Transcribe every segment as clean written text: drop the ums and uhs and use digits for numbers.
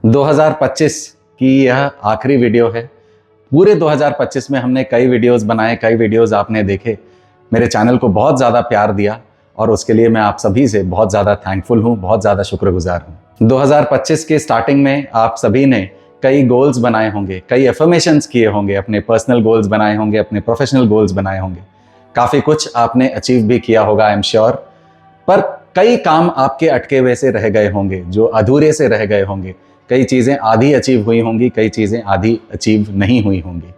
2025 की यह आखिरी वीडियो है। पूरे 2025 में हमने कई वीडियोस बनाए, कई वीडियोस आपने देखे, मेरे चैनल को बहुत ज़्यादा प्यार दिया और उसके लिए मैं आप सभी से बहुत ज़्यादा थैंकफुल हूँ, बहुत ज़्यादा शुक्रगुजार हूँ। 2025 के स्टार्टिंग में आप सभी ने कई गोल्स बनाए होंगे, कई एफर्मेशंस किए होंगे, अपने पर्सनल गोल्स बनाए होंगे, अपने प्रोफेशनल गोल्स बनाए होंगे, काफ़ी कुछ आपने अचीव भी किया होगा, आई एम श्योर। पर कई काम आपके अटके हुए से रह गए होंगे, जो अधूरे से रह गए होंगे। कई चीज़ें आधी अचीव हुई होंगी, कई चीज़ें आधी अचीव नहीं हुई होंगी।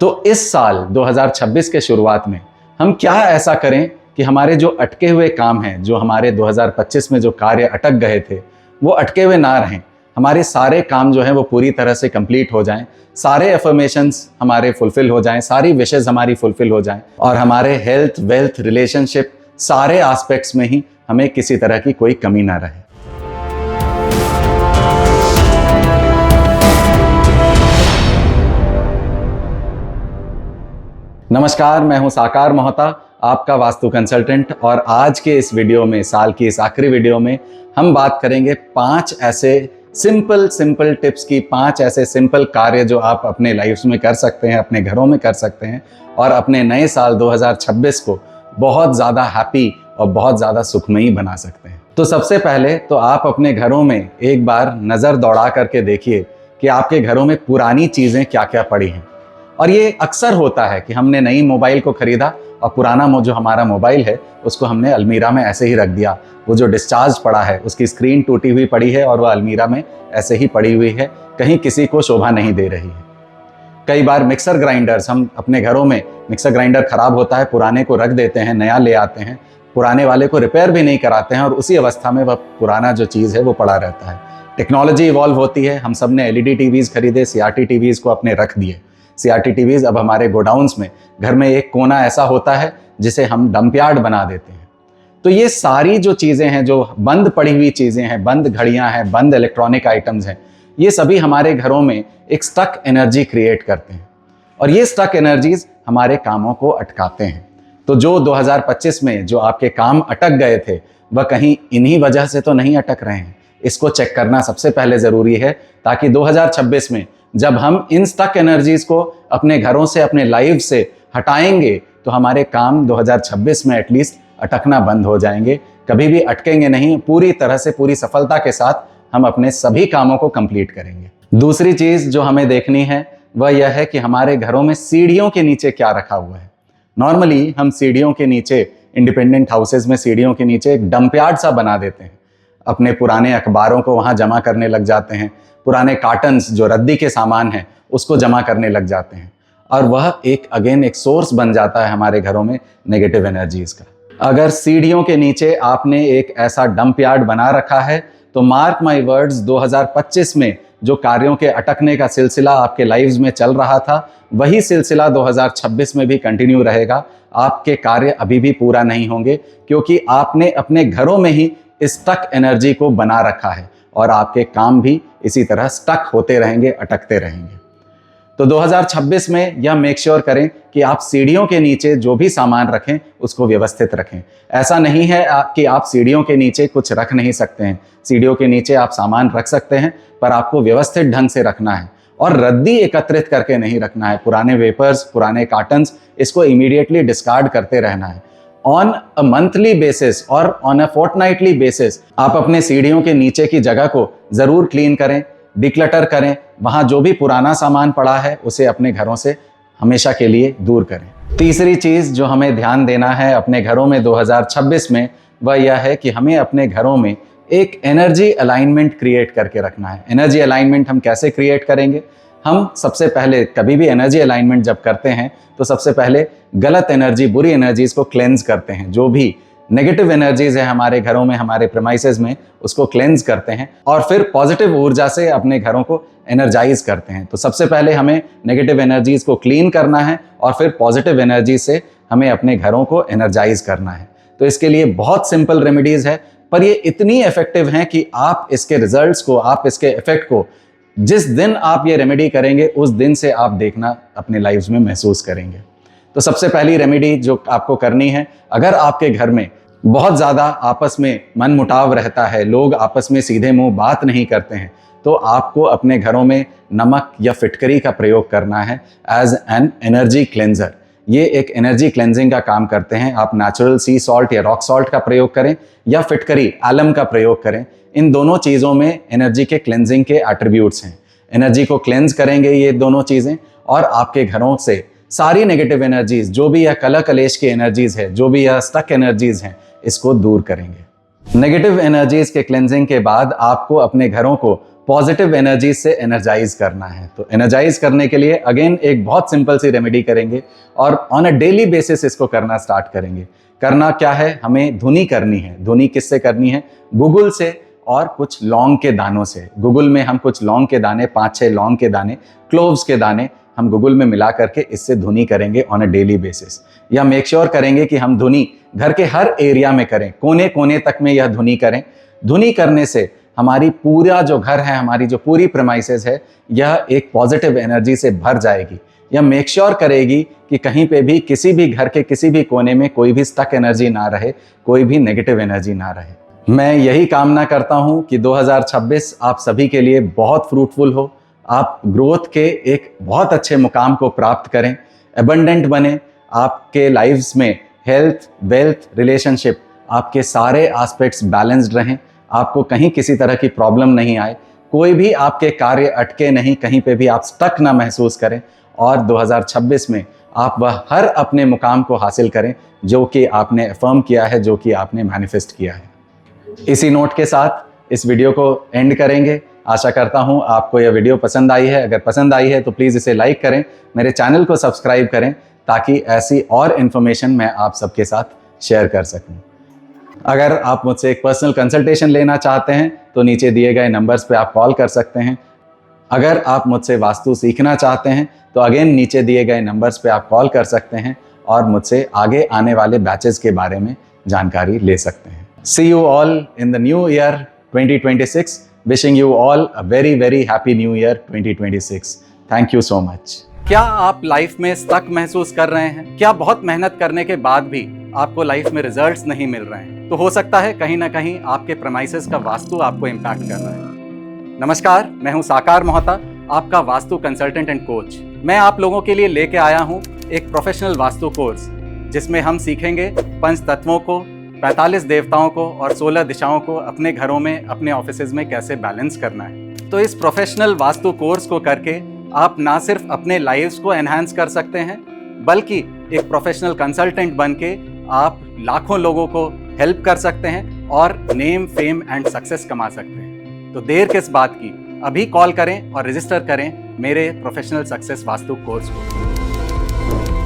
तो इस साल 2026 के शुरुआत में हम क्या ऐसा करें कि हमारे जो अटके हुए काम हैं, जो हमारे 2025 में जो कार्य अटक गए थे, वो अटके हुए ना रहें। हमारे सारे काम जो हैं वो पूरी तरह से कंप्लीट हो जाएं, सारे एफर्मेशंस हमारे फुलफिल हो जाएं, सारी विशेज़ हमारी फुलफिल हो जाएं और हमारे हेल्थ, वेल्थ, रिलेशनशिप, सारे एस्पेक्ट्स में ही हमें किसी तरह की कोई कमी ना रहे। नमस्कार, मैं हूं साकार मोहता, आपका वास्तु कंसल्टेंट। और आज के इस वीडियो में, साल की इस आखिरी वीडियो में, हम बात करेंगे 5 ऐसे सिंपल टिप्स की, 5 ऐसे सिंपल कार्य जो आप अपने लाइफ में कर सकते हैं, अपने घरों में कर सकते हैं और अपने नए साल 2026 को बहुत ज़्यादा हैप्पी और बहुत ज़्यादा सुखमयी बना सकते हैं। तो सबसे पहले तो आप अपने घरों में एक बार नज़र दौड़ा करके देखिए कि आपके घरों में पुरानी चीज़ें क्या क्या पड़ी हैं। और ये अक्सर होता है कि हमने नई मोबाइल को खरीदा और पुराना जो हमारा मोबाइल है उसको हमने अलमीरा में ऐसे ही रख दिया। वो जो डिस्चार्ज पड़ा है, उसकी स्क्रीन टूटी हुई पड़ी है और वह अलमीरा में ऐसे ही पड़ी हुई है, कहीं किसी को शोभा नहीं दे रही है। कई बार मिक्सर ग्राइंडर्स, हम अपने घरों में मिक्सर ग्राइंडर खराब होता है, पुराने को रख देते हैं, नया ले आते हैं, पुराने वाले को रिपेयर भी नहीं कराते हैं और उसी अवस्था में वह पुराना जो चीज़ है वो पड़ा रहता है। टेक्नोलॉजी इवॉल्व होती है, हम सब ने एलईडी टीवीज़ खरीदे, सीआरटी टीवीज़ को अपने रख दिए। सीआरटी टीवीज़ अब हमारे गोडाउन्स में, घर में एक कोना ऐसा होता है जिसे हम डंप यार्ड बना देते हैं। तो ये सारी जो चीज़ें हैं, जो बंद पड़ी हुई चीज़ें हैं, बंद घड़ियां हैं, बंद इलेक्ट्रॉनिक आइटम्स हैं, ये सभी हमारे घरों में एक स्टक एनर्जी क्रिएट करते हैं और ये स्टक एनर्जीज हमारे कामों को अटकाते हैं। तो जो 2025 में जो आपके काम अटक गए थे, वह कहीं इन्हीं वजह से तो नहीं अटक रहे हैं। इसको चेक करना सबसे पहले ज़रूरी है, ताकि 2026 में जब हम इन स्टक एनर्जीज को अपने घरों से, अपने लाइफ से हटाएंगे, तो हमारे काम 2026 में एटलीस्ट अटकना बंद हो जाएंगे, कभी भी अटकेंगे नहीं। पूरी तरह से, पूरी सफलता के साथ हम अपने सभी कामों को कंप्लीट करेंगे। दूसरी चीज़ जो हमें देखनी है वह यह है कि हमारे घरों में सीढ़ियों के नीचे क्या रखा हुआ है। नॉर्मली हम सीढ़ियों के नीचे, इंडिपेंडेंट हाउसेज में सीढ़ियों के नीचे एक डंप यार्ड सा बना देते हैं, अपने पुराने अखबारों को वहाँ जमा करने लग जाते हैं, पुराने कार्टन्स जो रद्दी के सामान हैं उसको जमा करने लग जाते हैं और वह एक सोर्स बन जाता है हमारे घरों में नेगेटिव एनर्जीज का। अगर सीढ़ियों के नीचे आपने एक ऐसा डंप यार्ड बना रखा है, तो मार्क माई वर्ड्स, 2025 में जो कार्यों के अटकने का सिलसिला आपके लाइव्स में चल रहा था, वही सिलसिला 2026 में भी कंटिन्यू रहेगा। आपके कार्य अभी भी पूरा नहीं होंगे, क्योंकि आपने अपने घरों में ही इस स्टक एनर्जी को बना रखा है और आपके काम भी इसी तरह स्टक होते रहेंगे, अटकते रहेंगे। तो 2026 में यह मेक श्योर करें कि आप सीढ़ियों के नीचे जो भी सामान रखें उसको व्यवस्थित रखें। ऐसा नहीं है कि आप सीढ़ियों के नीचे कुछ रख नहीं सकते हैं। सीढ़ियों के नीचे आप सामान रख सकते हैं, पर आपको व्यवस्थित ढंग से रखना है और रद्दी एकत्रित करके नहीं रखना है। पुराने वेपर्स, पुराने कार्टन्स, इसको इमीडिएटली डिस्कार्ड करते रहना है। ऑन अ मंथली बेसिस और ऑन अ फोर्टनाइटली बेसिस आप अपने सीढ़ियों के नीचे की जगह को जरूर क्लीन करें, डिक्लटर करें। वहां जो भी पुराना सामान पड़ा है उसे अपने घरों से हमेशा के लिए दूर करें। तीसरी चीज जो हमें ध्यान देना है अपने घरों में 2026 में, वह यह है कि हमें अपने घरों में एक एनर्जी अलाइनमेंट क्रिएट करके रखना है। एनर्जी अलाइनमेंट हम कैसे क्रिएट करेंगे? हम सबसे पहले, कभी भी एनर्जी अलाइनमेंट जब करते हैं तो सबसे पहले गलत एनर्जी, बुरी एनर्जीज को क्लेंज करते हैं। जो भी नेगेटिव एनर्जीज है हमारे घरों में, हमारे प्रेमाइसेस में, उसको क्लेंज करते हैं और फिर पॉजिटिव ऊर्जा से अपने घरों को एनर्जाइज करते हैं। तो सबसे पहले हमें नेगेटिव एनर्जीज को क्लीन करना है और फिर पॉजिटिव एनर्जी से हमें अपने घरों को एनर्जाइज करना है। तो इसके लिए बहुत सिंपल रेमेडीज है, पर ये इतनी इफेक्टिव हैं कि आप इसके रिजल्ट्स को, आप इसके इफेक्ट को, जिस दिन आप ये रेमेडी करेंगे उस दिन से आप देखना अपने लाइफ में महसूस करेंगे। तो सबसे पहली रेमेडी जो आपको करनी है, अगर आपके घर में बहुत ज़्यादा आपस में मनमुटाव रहता है, लोग आपस में सीधे मुंह बात नहीं करते हैं, तो आपको अपने घरों में नमक या फिटकरी का प्रयोग करना है एज एन एनर्जी क्लेंजर। ये एक एनर्जी क्लेंजिंग का काम करते हैं। आप नेचुरल सी सॉल्ट या रॉक सॉल्ट का प्रयोग करें या फिटकरी एलम का प्रयोग करें। इन दोनों चीज़ों में एनर्जी के क्लेंजिंग के एट्रीब्यूट्स हैं। एनर्जी को क्लेंज करेंगे ये दोनों चीज़ें, और आपके घरों से सारी नेगेटिव एनर्जीज, जो भी यह कलह कलेश की एनर्जीज है, जो भी यह स्टक एनर्जीज हैं, इसको दूर करेंगे। नेगेटिव एनर्जीज के क्लेंजिंग के बाद आपको अपने घरों को पॉजिटिव एनर्जीज से एनर्जाइज करना है। तो एनर्जाइज करने के लिए अगेन एक बहुत सिंपल सी रेमेडी करेंगे और ऑन अ डेली बेसिस इसको करना स्टार्ट करेंगे। करना क्या है, हमें धुनी करनी है। धुनी किससे करनी है? गूगल से और कुछ लौंग के दानों से। गूगल में हम कुछ लौंग के दाने, 5-6 लौंग के दाने, क्लोव्स के दाने हम गूगल में मिला करके इससे धुनी करेंगे ऑन अ डेली बेसिस। या मेक श्योर करेंगे कि हम धुनी घर के हर एरिया में करें, कोने कोने तक में यह धुनी करें। धुनी करने से हमारी पूरा जो घर है, हमारी जो पूरी प्रेमाइसेस है, यह एक पॉजिटिव एनर्जी से भर जाएगी। यह मेक श्योर करेगी कि कहीं पे भी, किसी भी घर के किसी भी कोने में कोई भी स्टक एनर्जी ना रहे, कोई भी नेगेटिव एनर्जी ना रहे। मैं यही कामना करता हूं कि 2026 आप सभी के लिए बहुत फ्रूटफुल हो। आप ग्रोथ के एक बहुत अच्छे मुकाम को प्राप्त करें, एबंडेंट बने, आपके लाइफ्स में हेल्थ, वेल्थ, रिलेशनशिप, आपके सारे एस्पेक्ट्स बैलेंस्ड रहें, आपको कहीं किसी तरह की प्रॉब्लम नहीं आए, कोई भी आपके कार्य अटके नहीं, कहीं पे भी आप स्टक ना महसूस करें, और 2026 में आप वह हर अपने मुकाम को हासिल करें जो कि आपने अफर्म किया है, जो कि आपने मैनिफेस्ट किया है। इसी नोट के साथ इस वीडियो को एंड करेंगे। आशा करता हूं आपको यह वीडियो पसंद आई है। अगर पसंद आई है तो प्लीज़ इसे लाइक करें, मेरे चैनल को सब्सक्राइब करें, ताकि ऐसी और इन्फॉर्मेशन मैं आप सबके साथ शेयर कर सकूं। अगर आप मुझसे एक पर्सनल कंसल्टेशन लेना चाहते हैं तो नीचे दिए गए नंबर्स पे आप कॉल कर सकते हैं। अगर आप मुझसे वास्तु सीखना चाहते हैं तो अगेन नीचे दिए गए नंबर्स पे आप कॉल कर सकते हैं और मुझसे आगे आने वाले बैचेस के बारे में जानकारी ले सकते हैं। See you all in the new year 2026. Wishing you all a very very happy new year 2026. Thank you so much. क्या आप लाइफ में स्टक महसूस कर रहे हैं? क्या बहुत मेहनत करने के बाद भी आपको लाइफ में रिजल्ट्स नहीं मिल रहे हैं? तो हो सकता है कहीं ना कहीं आपके प्रेमाइसेस का वास्तु आपको इम्पैक्ट कर रहा है। नमस्कार, मैं हूं साकार मोहता, आपका वास्तु कंसल्टेंट एंड कोच। मैं आप लोगों के लिए लेके आया हूं एक प्रोफेशनल वास्तु कोर्स, जिसमें हम सीखेंगे पंच तत्वों को, 45 देवताओं को और 16 दिशाओं को अपने घरों में, अपने ऑफिसेज में कैसे बैलेंस करना है। तो इस प्रोफेशनल वास्तु कोर्स को करके आप ना सिर्फ अपने लाइव्स को एनहांस कर सकते हैं, बल्कि एक प्रोफेशनल कंसल्टेंट बन के आप लाखों लोगों को हेल्प कर सकते हैं और नेम, फेम एंड सक्सेस कमा सकते हैं। तो देर किस बात की, अभी कॉल करें और रजिस्टर करें मेरे प्रोफेशनल सक्सेस वास्तु कोर्स को।